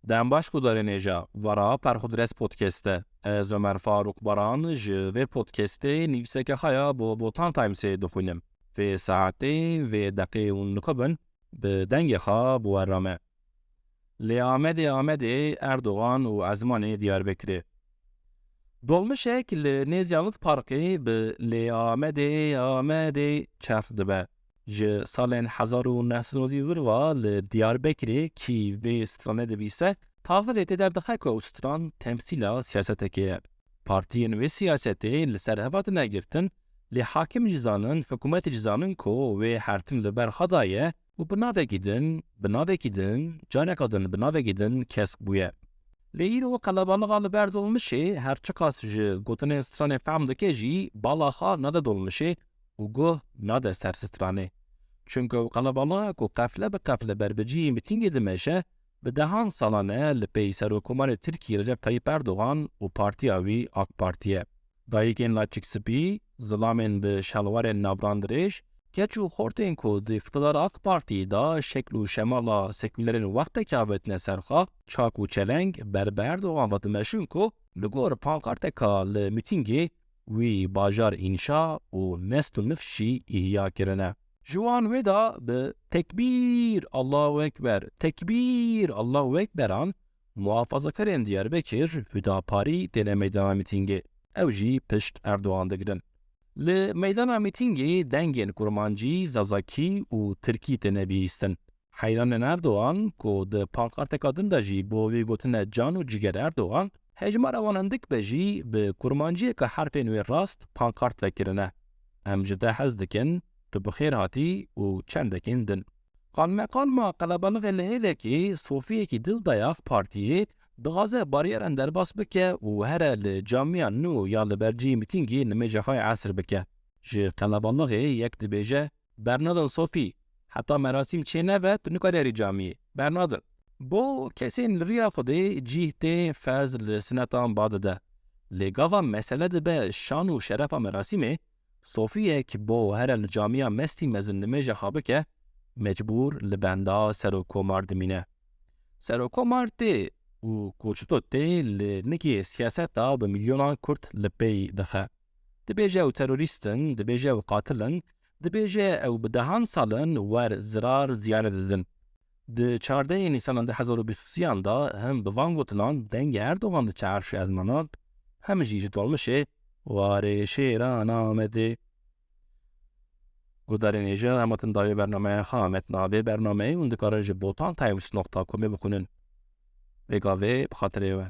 Dembaş kudareneja vara perhudres podcast'te ez Ömer Faruk Baran ji ve podcast'te nivîseke haya bo botan timesê dixwînim vê saetê vê deqê û nikebin bi dengê xwe biwerame. Lê Amedê Erdogan û Ezmanê Diyarbekirê. Dolmuşek li Nêzyanît Parkê bi Lê Amedê çerx dibe. Ji salên 1990 ve li Diyarbekirê kî vê stranê dibîse, tavîlê tê derdixe ku ew stran temsîla siyasetekê ye. Partiyên wê siyasetê li ser heva tune girtin, lê hakim jî zanin, hikûmetê jî zanin ku wê hertin li ber xwe da ye û bi navekî din, caneka din bi navekî din kesk bûye. Lê îro qelebalixan li ber Dolmuşê her çi qas ji gotinên stranê fehm dike jî bala xwe nade Dolmuşê û guh nade ser stranê. Çünkü ew qelebalixek ku qefle bi qefle berbiciyê mîtîngê dimeşe, bi dehan salan e li pey Serokkomarê Tirkiyê Recep Tayyip Erdogan û partiya wî AK Partiye. Dayîkên laçîkspî, zilamên bi şelwarên navrandirêj, keç û xortên ku di iqtidara AK Partiyê da şekl û şemala sekûlerên wextekî avêtine ser xwe, çak û çeleng ber bi Erdogan ve dimeşin ku li gor pankarteka li mîtîngê wî bajar înşa û nest û nifşî îhya kirine. Ji wan wê da bi tekbîr Allahu Ekberan muhafazakarên Diyarbekir Hüdaparî têne meydana mîtîngê. Ew jî pişt Erdogan digirin. Li meydana mîtîngê dengên Kurmancî, Zazakî û Tirkî têne bihîstin. Heyranên Erdogan ku di pankarteka din de jî bo wê gotine can û ciger Erdogan, hejmara wan hindik be jî bi kurmanciyeka herfên wê rast pankart vekirine. Em ji te hez dikin, tu bi xêr hatî û çendekên din. Qanmeqanma qelebalixê li hêlekê Sofiyekî dil daye AK Partiyê dixwaze barîyeran derbas bike û here li camiya nû ya li berciyê mîtîngê nimêja xwe esir bike. Ji qelebalixê yek dibêje bernadin Sofî, heta merasîm çê nebe tu nikare erî camiyê. Bernadin. Bo kesên li rêya Xwedê cih tê ferz li sinetan ba dide. Lê gava mesele dibe şan û şerefa merasîmê, Sofiyek bo here li camiya mestî mezin nimêja xwe bike, mecbûr li benda Serokkomar dimîne. Serokkomar tê û koçito tê li nikê siyaseta bi milyonan Kurd li pey dixe. Dibêje ew terorîstin, dibêje ew qatilin, dibêje ew bi dehan salin wer zirar ziyanê didin. Di 14 Nîsanan 2023 da hem bi van gotinan dengê Erdogan diçe erşê ezmanan, hem jî ji Dolmuşê warê şêran Amedê. Gudarênêja em hatin dawê bernameya xwe metnavê bernameyê hûn dikarin ji botantimes.comê bixwînin. Vêgavê bi xatirê we.